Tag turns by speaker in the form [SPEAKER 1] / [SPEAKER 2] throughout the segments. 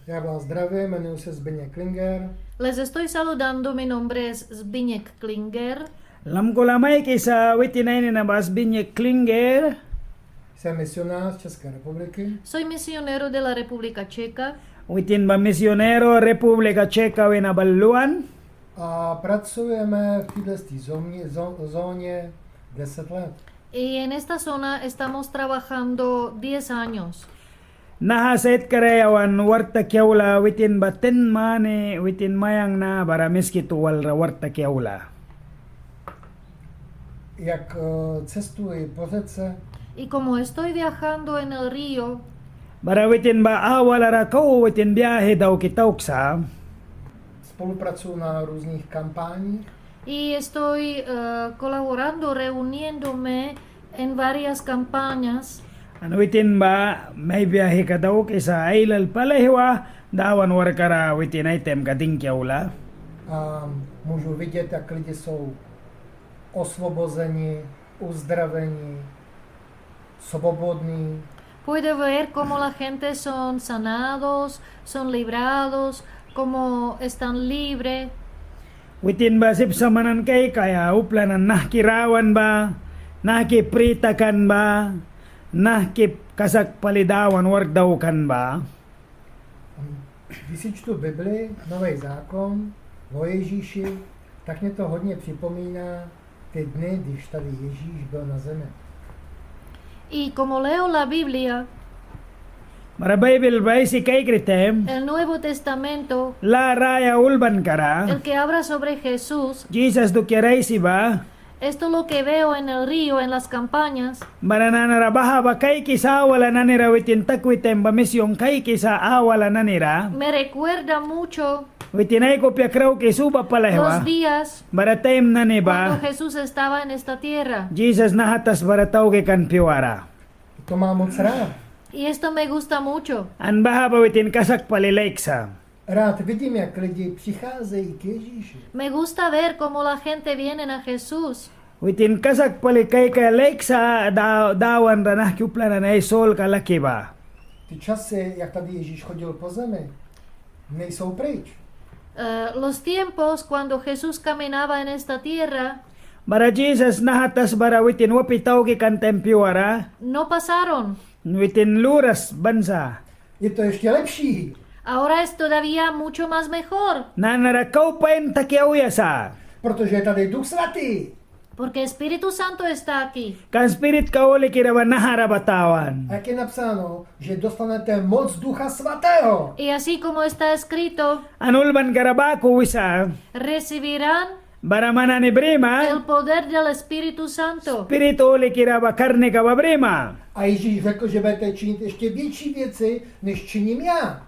[SPEAKER 1] Já vás zdravím, jmenuji se Zbyněk Klinger.
[SPEAKER 2] Les estoy saludando, mi nombre es Zbigniew Klinger.
[SPEAKER 3] Lam ko lamay kaysa witinay na Basbinye Klinger.
[SPEAKER 1] Jsem misionář České republiky.
[SPEAKER 2] Soy misionero de la República Checa
[SPEAKER 3] Witin ba misionero Republika Czeka na Baluan.
[SPEAKER 1] A pracujeme v této zóně 10 let.
[SPEAKER 2] y en esta zona estamos trabajando 10 años.
[SPEAKER 3] Nahaset karayawan warta kiawla witin ba mane witin mayang na baramiski tuwal ra warta kiawla.
[SPEAKER 1] Jak cestuji po řece,
[SPEAKER 2] Y como estoy viajando en el río,
[SPEAKER 3] Bara witin ba awala ra ko witin biyahe daw kitauksa.
[SPEAKER 1] spolupracuji na různých kampaních.
[SPEAKER 2] y estoy colaborando, reuniéndome en varias campañas.
[SPEAKER 3] Ano witin ba may biyahe ka daw kaysa ailal palahiwa dawan warkara witin item kading kiawla.
[SPEAKER 1] A můžu vidět, jak lidi jsou osvobozeni, uzdraveni, svobodní.
[SPEAKER 2] Puede ver cómo la gente son sanados, son librados, cómo están libres.
[SPEAKER 3] Witin ba sipsamanan kay kaya uplanan nahkirawan ba, nahkipritakan ba, nahkikasak palidawan wardaw kan ba.
[SPEAKER 1] Když si čtu Bibli, Nový zákon, o Ježíši, tak mě to hodně připomíná ty dny, když tady Ježíš byl na zemi.
[SPEAKER 2] Y como leo la Biblia,
[SPEAKER 3] Mara Bible ba si kay kritem,
[SPEAKER 2] el Nuevo Testamento,
[SPEAKER 3] la raya ulban kara,
[SPEAKER 2] el que habla sobre Jesús,
[SPEAKER 3] Jesus do kiray si ba,
[SPEAKER 2] esto es lo que veo en el río, en las campañas.
[SPEAKER 3] mara nanarabaha ba kay kisa wala nanira witin takwitem ba misyong kay kisa awala nanira,
[SPEAKER 2] Me recuerda mucho
[SPEAKER 3] witinay ko piakraw kisuba palahewa,
[SPEAKER 2] los días
[SPEAKER 3] bara time na ni
[SPEAKER 2] cuando
[SPEAKER 3] ba,
[SPEAKER 2] Jesús estaba en esta tierra.
[SPEAKER 3] Jesus nahatas barataw ke kan piwara.
[SPEAKER 1] To mám moc rád.
[SPEAKER 2] Y esto me gusta mucho.
[SPEAKER 3] An baha ba witin kasak palilayksa.
[SPEAKER 1] Rád vidím, jak lidi přicházejí k Ježíši.
[SPEAKER 2] Me gusta ver cómo la gente viene a Jesús.
[SPEAKER 3] Witin kasak palikay ka laiksa dawan ranah kiuplana na sol kalaki ba.
[SPEAKER 1] Ty časy, jak tady Ježíš chodil po zemi, nejsou pryč.
[SPEAKER 2] Los tiempos cuando Jesús caminaba en esta tierra
[SPEAKER 3] Bara Jesus nahatas bara witin wapitaw ki kan tempiwara,
[SPEAKER 2] no pasaron.
[SPEAKER 3] witin luras bansa.
[SPEAKER 1] Je to ještě lepší,
[SPEAKER 2] Ahora es todavía mucho más mejor,
[SPEAKER 3] Nanarakaw pa in takiawiyasa.
[SPEAKER 1] protože je tady Duch Svatý.
[SPEAKER 2] porque Espíritu Santo está aquí.
[SPEAKER 3] Kan spirit ka uli kiraban naharabatawan.
[SPEAKER 1] A jak je napsáno, že dostanete moc Ducha Svatého.
[SPEAKER 2] Y así como está escrito,
[SPEAKER 3] Anulban karabaku wisa,
[SPEAKER 2] recibirán
[SPEAKER 3] bara manani brima,
[SPEAKER 2] el poder del Espíritu Santo.
[SPEAKER 3] spirit uli kiraba karne ka brima.
[SPEAKER 1] A Ježíš řekl, že budete činit ještě větší věci, než činím já.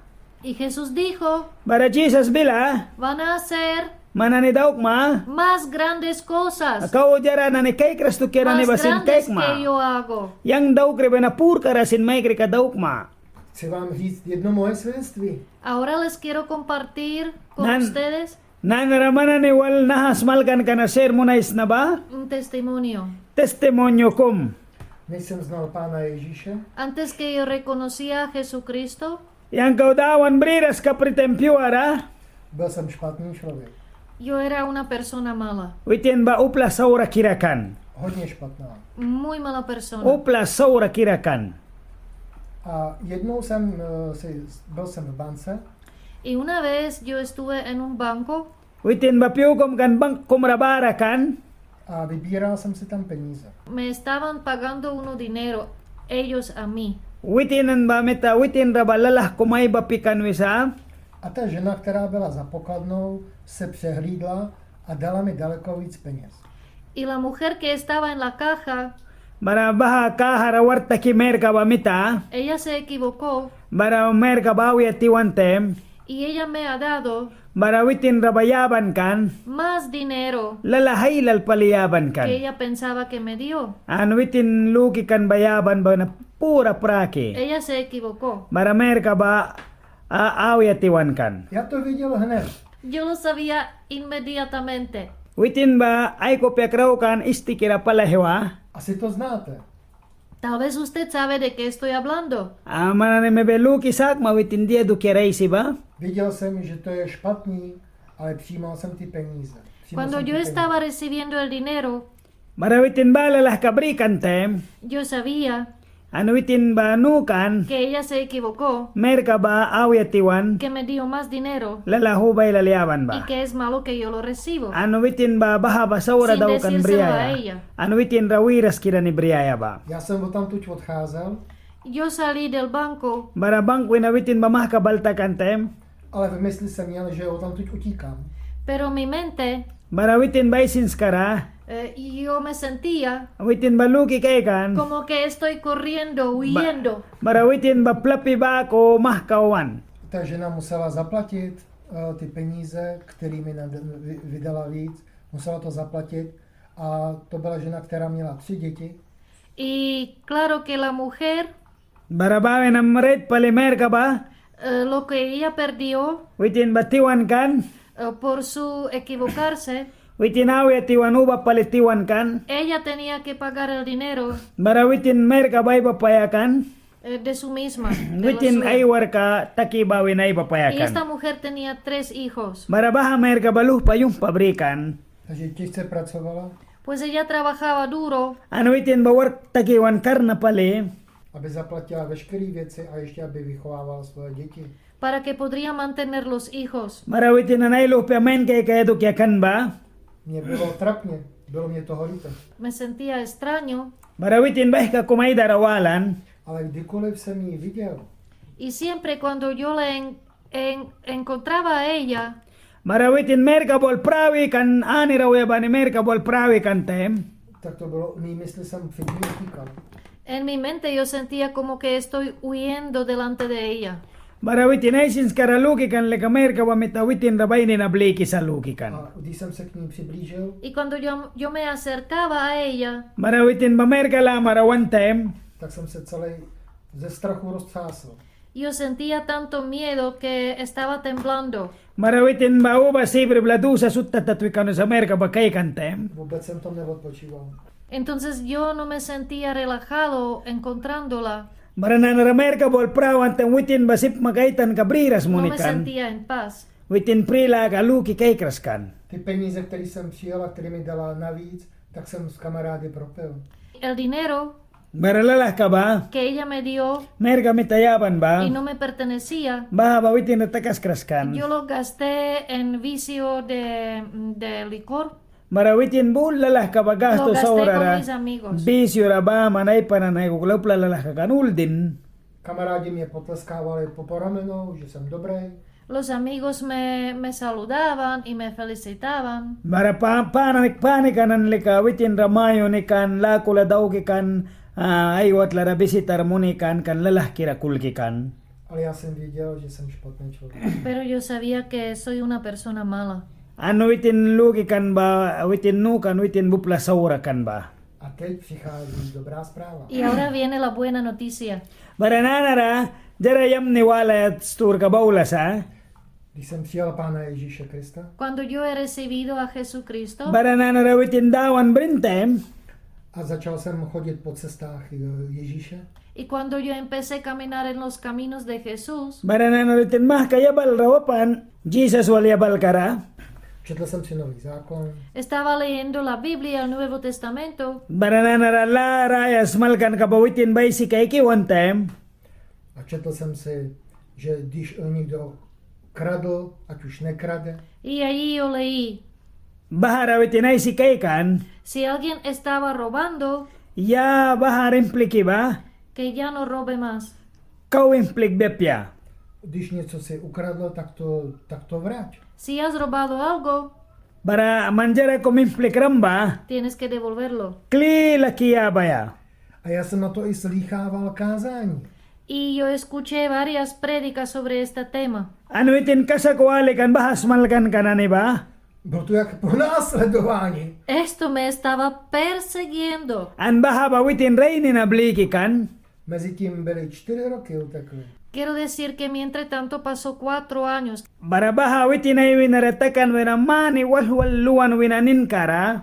[SPEAKER 2] Y Jesús dijo,
[SPEAKER 3] Bara Jesus bila,
[SPEAKER 2] van a hacer
[SPEAKER 3] manani dauk ma,
[SPEAKER 2] más grandes cosas,
[SPEAKER 3] Kau jara na ni kay Kristo kira ni
[SPEAKER 2] más
[SPEAKER 3] basin
[SPEAKER 2] grandes
[SPEAKER 3] tek ma.
[SPEAKER 2] que yo hago.
[SPEAKER 3] Yang dauk rebe na pur karasin may kri ka dauk ma.
[SPEAKER 1] Chci vám říct jedno moje svědectví.
[SPEAKER 2] Ahora les quiero compartir con
[SPEAKER 3] Nan-
[SPEAKER 2] ustedes
[SPEAKER 3] Nanramana ni wal nahas malkan ka na sermonais na ba?
[SPEAKER 2] un testimonio.
[SPEAKER 3] Testimonyo kum.
[SPEAKER 1] Než jsem znal Pána Ježíše,
[SPEAKER 2] Antes que yo reconocía a Jesucristo,
[SPEAKER 3] Yang kau dawan briras ka pritempiwara,
[SPEAKER 1] byl jsem špatný člověk.
[SPEAKER 2] yo era una persona mala,
[SPEAKER 3] witin ba upla saura kirakan.
[SPEAKER 1] Hodně špatná.
[SPEAKER 2] muy mala persona.
[SPEAKER 3] Upla saura kirakan.
[SPEAKER 1] A jednou byl jsem v bance
[SPEAKER 2] Y una vez yo estuve en un banco
[SPEAKER 3] Witin ba piukom kan bank kumrabara kan?
[SPEAKER 1] a vybíral jsem si tam peníze.
[SPEAKER 2] me estaban pagando uno dinero, ellos a mí.
[SPEAKER 3] Witinan ba meta witin rabalalah kumay ba pikan wisa?
[SPEAKER 1] A ta žena, která byla za pokladnou, se přehlídla a dala mi daleko víc peněz.
[SPEAKER 2] Y la mujer que estaba en la caja,
[SPEAKER 3] Bara baha kahara warta ki merka ba mita?
[SPEAKER 2] ella se equivocó
[SPEAKER 3] Bara merka bawi at tiwantem?
[SPEAKER 2] y ella me ha dado
[SPEAKER 3] Bara witin rabayaban kan?
[SPEAKER 2] más dinero
[SPEAKER 3] Lalahay lal paliyaban kan?
[SPEAKER 2] que ella pensaba que me dio.
[SPEAKER 3] An witin luki kan bayaban ba na pura prake?
[SPEAKER 2] Ella se equivocó.
[SPEAKER 3] Bara merka ba awi at tiwan kan?
[SPEAKER 1] Já to viděl hned.
[SPEAKER 2] Yo lo sabía inmediatamente.
[SPEAKER 3] Witin ba ay ko piakraw kan istikira palahewa?
[SPEAKER 1] Asi to znáte.
[SPEAKER 2] Tal vez usted sabe de qué estoy hablando.
[SPEAKER 3] Mana ne mebe luki sak ma witin dia du kirai si ba?
[SPEAKER 1] Viděl jsem, že to je špatný, ale přijímal jsem ty peníze. Přijímal
[SPEAKER 2] Cuando
[SPEAKER 1] jsem ty
[SPEAKER 2] yo
[SPEAKER 1] peníze.
[SPEAKER 2] estaba recibiendo el dinero,
[SPEAKER 3] Bara witin ba lalah kabrikan tem?
[SPEAKER 2] yo sabía
[SPEAKER 3] Ano witin ba nukan?
[SPEAKER 2] que ella se equivocó,
[SPEAKER 3] Merka ba awyatiwan?
[SPEAKER 2] que me dio más dinero
[SPEAKER 3] Lalahu ba ilaliaban
[SPEAKER 2] y
[SPEAKER 3] ba?
[SPEAKER 2] que es malo que yo lo recibo.
[SPEAKER 3] Ano witin ba baha ba saura
[SPEAKER 2] Sin
[SPEAKER 3] daw kan
[SPEAKER 2] decírselo a
[SPEAKER 3] briaya?
[SPEAKER 2] ella.
[SPEAKER 3] Ano witin rawiras kira ni briaya ba?
[SPEAKER 1] Já jsem odtamtud odcházel,
[SPEAKER 2] Yo salí del banco,
[SPEAKER 3] Bara bangko na witin ba mahkabaltakan tem?
[SPEAKER 1] ale v mysli jsem měl, že odtamtud utíkám.
[SPEAKER 2] pero mi mente,
[SPEAKER 3] Bara witin ba isinskara?
[SPEAKER 2] yo me sentía
[SPEAKER 3] Witin ba luki kay kan?
[SPEAKER 2] como que estoy corriendo, huyendo.
[SPEAKER 3] Bara witin ba plapi ba ko mahkawan?
[SPEAKER 1] Ta žena musela zaplatit ty peníze, kterými vydala víc, musela to zaplatit a to byla žena, která měla 3 děti.
[SPEAKER 2] Y claro que la mujer,
[SPEAKER 3] Bara bawe na red pali merka ba?
[SPEAKER 2] lo que ella perdió
[SPEAKER 3] Witin ba tiwan kan?
[SPEAKER 2] por su equivocarse,
[SPEAKER 3] Witin awyatiwan uba palitiwan kan?
[SPEAKER 2] ella tenía que pagar el dinero
[SPEAKER 3] Bara witin merka ba ipapayakan?
[SPEAKER 2] de su misma. de lo
[SPEAKER 3] Witin
[SPEAKER 2] suyo.
[SPEAKER 3] aywar ka taki bawi na
[SPEAKER 2] Y esta
[SPEAKER 3] ipapayakan.
[SPEAKER 2] mujer tenía 3 hijos.
[SPEAKER 3] Bara baha merka baluh pa yung pabrikan?
[SPEAKER 1] Takže těžce pracovala,
[SPEAKER 2] Pues ella trabajaba duro
[SPEAKER 3] Ano witin ba work takiwan karna pali?
[SPEAKER 1] aby zaplatila veškeré věci a ještě aby vychovávala svoje děti.
[SPEAKER 2] para que podría mantener los hijos.
[SPEAKER 3] Bara witin anaylo piamen kay kaya kan ba?
[SPEAKER 1] Mně bylo trapně, bylo mě toho líto.
[SPEAKER 2] Me sentía extraño
[SPEAKER 3] Bara witin ba ka kumay darawalan?
[SPEAKER 1] Ale kdykoliv jsem ji viděl,
[SPEAKER 2] y siempre cuando yo le encontraba a ella,
[SPEAKER 3] Bara witin merka bol prawi kan ani raw ba ni merka bol prawi kan tem?
[SPEAKER 1] tak to bylo, mý mysli jsem před ní utíkal.
[SPEAKER 2] en mi mente yo sentía como que estoy huyendo delante de ella.
[SPEAKER 3] Bara witin ay sinskara luki kan leka merka ba mita witin rabay ni nabliki sa luki kan?
[SPEAKER 1] A když jsem se k ní přiblížil,
[SPEAKER 2] Y cuando yo me acercaba a ella,
[SPEAKER 3] Bara witin ba merka la marawan tem?
[SPEAKER 1] tak jsem se celý ze strachu roztřásl.
[SPEAKER 2] yo sentía tanto miedo que estaba temblando.
[SPEAKER 3] Bara witin ba uba sibre bladusa sutta tatwikan sa merka ba kay kan tem?
[SPEAKER 1] Vůbec jsem tam neodpočíval.
[SPEAKER 2] Entonces yo no me sentía relajado encontrándola,
[SPEAKER 3] Bara na merka bol prawan tem witin ba sip makaitan kabriras
[SPEAKER 2] no me
[SPEAKER 3] munikan?
[SPEAKER 2] sentía en paz.
[SPEAKER 3] Witin prila ka luki kay kraskan?
[SPEAKER 1] Ty peníze, které jsem přijal a které mi dala navíc, tak jsem s kamarády propil.
[SPEAKER 2] El dinero
[SPEAKER 3] Bara lalah ka ba?
[SPEAKER 2] que ella me dio
[SPEAKER 3] Merka mitayaban ba?
[SPEAKER 2] y no me pertenecía,
[SPEAKER 3] Baha ba witin natakas kraskan?
[SPEAKER 2] yo lo gasté en vicio de licor.
[SPEAKER 3] Bara witin bul lalah ka ba gasto
[SPEAKER 2] Lo gasté
[SPEAKER 3] sa
[SPEAKER 2] con
[SPEAKER 3] orara?
[SPEAKER 2] mis amigos.
[SPEAKER 3] Bisyo ra ba manay pananay kuklapla lalah ka kanul din?
[SPEAKER 1] Kamarádi mě potleskávali po ramenou, že jsem dobrý.
[SPEAKER 2] Los amigos me saludaban y me felicitaban.
[SPEAKER 3] Bara panikanan lika witin ramayo ni kan lakula daw ki kan aywat lara bisitar muni kan lalah kira kulki kan.
[SPEAKER 1] Ale já jsem věděl, že jsem špatný člověk.
[SPEAKER 2] Pero yo sabía que soy una persona mala.
[SPEAKER 3] Ano witin luki kan ba witin nukan witin bupla saura kan ba?
[SPEAKER 1] A teď přichází dobrá zpráva.
[SPEAKER 2] Y ahora viene la buena noticia.
[SPEAKER 3] Bara nanara jara yam ni wala stur ka baulas ha?
[SPEAKER 1] Když jsem přijal Pána Ježíše Krista,
[SPEAKER 2] Cuando yo he recibido a Jesucristo
[SPEAKER 3] Bara nanara witin dawan brintem?
[SPEAKER 1] a začal jsem chodit po cestách Ježíše,
[SPEAKER 2] y cuando yo empecé a caminar en los caminos de Jesús,
[SPEAKER 3] Bara nanara witin mah kayabal rawapan Jesus wal yabal kara?
[SPEAKER 1] četl jsem si Nový zákon,
[SPEAKER 2] estaba leyendo la Biblia, el Nuevo Testamento,
[SPEAKER 3] Bara nanara la rayas malkan ka ba witin bay si kay kiwantem?
[SPEAKER 1] a četl jsem si, že když někdo kradl, ať už nekrade,
[SPEAKER 2] y allí yo leí,
[SPEAKER 3] Bahara witin ay si kay kan?
[SPEAKER 2] si alguien estaba robando,
[SPEAKER 3] Ya bahar impliki ba?
[SPEAKER 2] que ya no robe más.
[SPEAKER 3] Kau implik bepya.
[SPEAKER 1] když něco si ukradl, tak to vrať.
[SPEAKER 2] Si has robado algo,
[SPEAKER 3] Bara manjara kom implik ramba.
[SPEAKER 2] tienes que devolverlo.
[SPEAKER 3] Kli lakiya baya.
[SPEAKER 1] A já jsem na to i slýchával kázání.
[SPEAKER 2] Y yo escuché varias prédicas sobre este tema.
[SPEAKER 3] Ano itin kasakwali kan bahas malkan kanani ba?
[SPEAKER 1] Bylo to jak pronásledování.
[SPEAKER 2] Esto me estaba persiguiendo.
[SPEAKER 3] An baha ba witin raini na bliki kan?
[SPEAKER 1] Mezitím byly 4 roky utekly.
[SPEAKER 2] Quiero decir que mientras tanto pasó 4 años.
[SPEAKER 3] Bara baha witin ay winaratakan winamani walwal luwan winanin kara?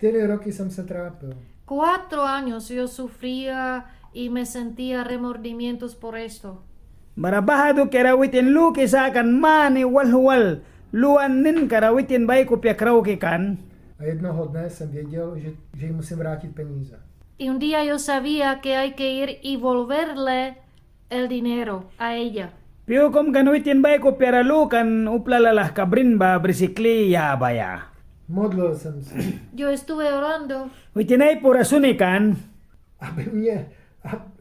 [SPEAKER 1] 4 roky jsem se trápil.
[SPEAKER 2] 4 años yo sufría y me sentía remordimientos por esto.
[SPEAKER 3] Barabahado karawitin luki sa kan mani walhual. Luan nin karawitin bay ko piakraw ki kan.
[SPEAKER 1] A jednoho dne jsem věděl, že jí musím vrátit peníze.
[SPEAKER 2] Y un día yo sabía que hay que ir y volverle el dinero a ella.
[SPEAKER 3] Piyo kom kanwitin bay ko piaralu kan uplalalah kabrin ba brisikli ya baya.
[SPEAKER 1] Modlil jsem se,
[SPEAKER 2] Yo estuve orando
[SPEAKER 3] Witinay purasuni kan.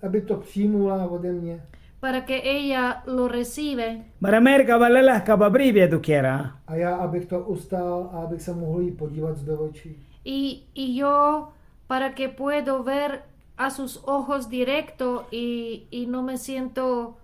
[SPEAKER 1] aby to přijmula ode mě.
[SPEAKER 2] para que ella lo recibe
[SPEAKER 3] Baramer kabalalah kababribia dukiera.
[SPEAKER 1] A já, abych to ustál a abych se mohl jí podívat do očí.
[SPEAKER 2] y yo para que puedo ver a sus ojos directo y no me siento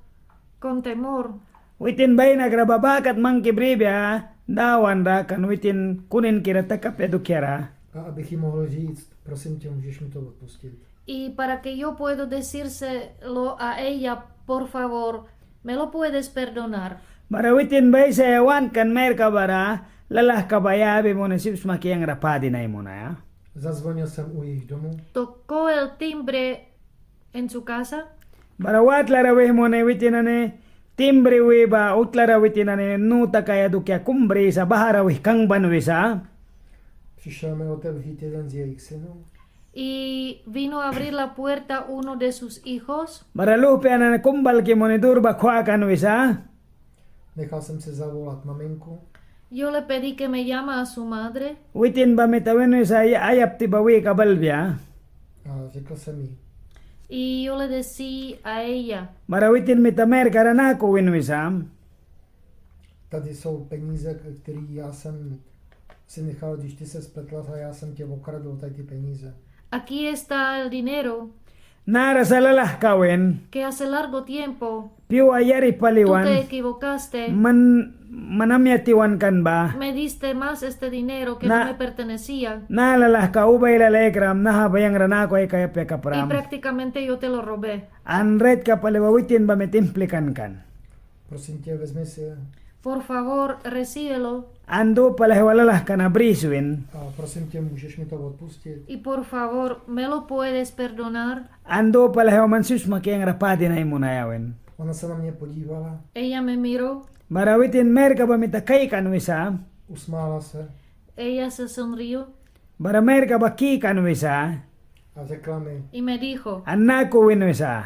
[SPEAKER 2] con temor.
[SPEAKER 3] Witin bay nagrababakat mang kibribia. Dawan ra kan witin kunin kira takap dukiera.
[SPEAKER 1] A abych jí mohl říct, prosím tě, můžeš mi to odpustit.
[SPEAKER 2] Y para que yo puedo decírselo a ella, por favor, ¿me lo puedes perdonar?
[SPEAKER 3] Barawitin bay sa yawan kan mer kabara. Lalah kabayabi mo na sips makiyang rapadi na mo na ya.
[SPEAKER 1] Zazvonil jsem u jejich domu.
[SPEAKER 2] Tocó el timbre en su casa
[SPEAKER 3] Barawat laraweh mo na witinane. Timbre weba utlarawitinane nuta kaya dukya kumbre sa baharawih kang banwisa.
[SPEAKER 1] Přišel mi otevřít jeden z jejich synů.
[SPEAKER 2] y vino a abrir la puerta uno de sus hijos.
[SPEAKER 3] Baralupe na kumbal ki monitor ba kwa kanwisa.
[SPEAKER 1] Nechal jsem si zavolat maminku.
[SPEAKER 2] Yo le pedí que me llama a su madre
[SPEAKER 3] Witin ba mitawenwisa ayap tibawi kabalbya.
[SPEAKER 1] A řekl jsem jí,
[SPEAKER 2] y yo le decía a ella,
[SPEAKER 3] Barawitin mitamer karanako winwisa.
[SPEAKER 1] tady jsou peníze, které já jsem si nechal, když ty se spletla a já jsem tě okradl, tady ty peníze.
[SPEAKER 2] aquí está el dinero
[SPEAKER 3] Nara sa lalah kawin.
[SPEAKER 2] que hace largo tiempo
[SPEAKER 3] Piu ayari
[SPEAKER 2] tú te
[SPEAKER 3] paliwan.
[SPEAKER 2] equivocaste,
[SPEAKER 3] Manamyatiwan kan ba?
[SPEAKER 2] me diste más este dinero que
[SPEAKER 3] Na-
[SPEAKER 2] no me pertenecía
[SPEAKER 3] Nalalah ka ubay lalegram nahabayang ranako ay kaya
[SPEAKER 2] y
[SPEAKER 3] kapram.
[SPEAKER 2] prácticamente yo te lo robé.
[SPEAKER 3] Anred ka paliwawitin ba mitimplikan kan?
[SPEAKER 1] Prosím tě, vezmi si je.
[SPEAKER 2] Por favor, recíbelo
[SPEAKER 3] Ando palahwalalah ka na briswin.
[SPEAKER 1] A prosím tě, můžeš mi to odpustit.
[SPEAKER 2] y por favor, ¿me lo puedes perdonar?
[SPEAKER 3] Ando palahwaman sus makiyang rapadi na imunayawin.
[SPEAKER 1] Ona se na mě podívala,
[SPEAKER 2] Ella me miró,
[SPEAKER 3] Barawitin mer ka ba mitakay kanwisa?
[SPEAKER 1] usmála se
[SPEAKER 2] ella se sonrió
[SPEAKER 3] Baramer ka ba ki kanwisa?
[SPEAKER 1] a řekla mi,
[SPEAKER 2] y me dijo,
[SPEAKER 3] Annako winwisa.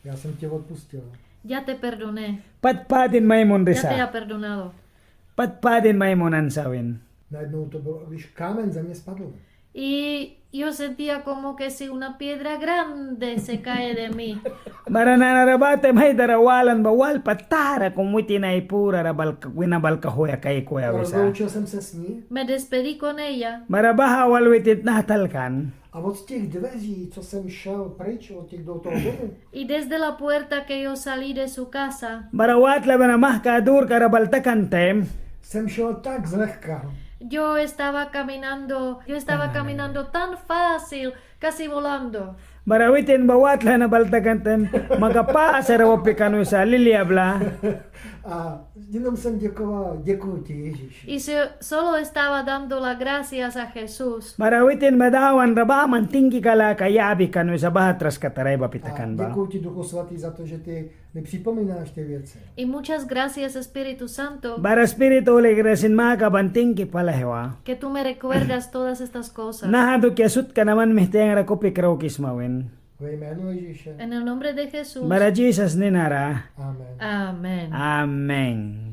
[SPEAKER 1] já jsem tě odpustil.
[SPEAKER 2] ya te perdoné,
[SPEAKER 3] Patpadin maimon
[SPEAKER 2] ya te ha
[SPEAKER 3] risa.
[SPEAKER 2] perdonado.
[SPEAKER 3] Patpadin maimonan sawin.
[SPEAKER 1] Najednou to bylo, když kámen ze mě spadl.
[SPEAKER 2] Y yo sentía como que si una piedra grande se cae de mí.
[SPEAKER 3] Maranarabate may darawalan bawal patara kung witin ay pura rabal winabal kahoya kay kuya wisa.
[SPEAKER 1] Rozloučil jsem se s ní
[SPEAKER 2] Me despedí con ella
[SPEAKER 3] Marabaha wal witit natalkan.
[SPEAKER 1] a od těch dveří, co jsem šel pryč od těch do toho domu,
[SPEAKER 2] y desde la puerta que yo salí de su casa,
[SPEAKER 3] Marawat laban amah kadur karabal takantem.
[SPEAKER 1] jsem šel tak zlehka,
[SPEAKER 2] yo estaba caminando tan fácil, casi volando.
[SPEAKER 3] Marawitin bawat la nabal takantem. Magapasa rawapikan wisa liliabla.
[SPEAKER 1] a jenom jsem děkoval, děkuji ti Ježíši.
[SPEAKER 2] Y solo estaba dando las gracias a Jesús.
[SPEAKER 3] Marawitin madawan rabaman tinggi kala kayabi kan wisa bahatras kataray
[SPEAKER 1] A
[SPEAKER 3] bapitakan ba.
[SPEAKER 1] děkuji ti Duchu Svatý za to, že ty mi připomínáš ty věci.
[SPEAKER 2] Y muchas gracias, Espíritu Santo,
[SPEAKER 3] Bara spirito legrasin maka bantingki palahewa.
[SPEAKER 2] que tú me recuerdas todas estas cosas.
[SPEAKER 3] Nahado kiasut ka naman mihteng rakopik raukis mawin.
[SPEAKER 1] Ve jménu Ježíše.
[SPEAKER 2] En el nombre de Jesús.
[SPEAKER 3] Bara Jesus ninara.
[SPEAKER 1] Amen.
[SPEAKER 2] Amén.
[SPEAKER 3] Amen.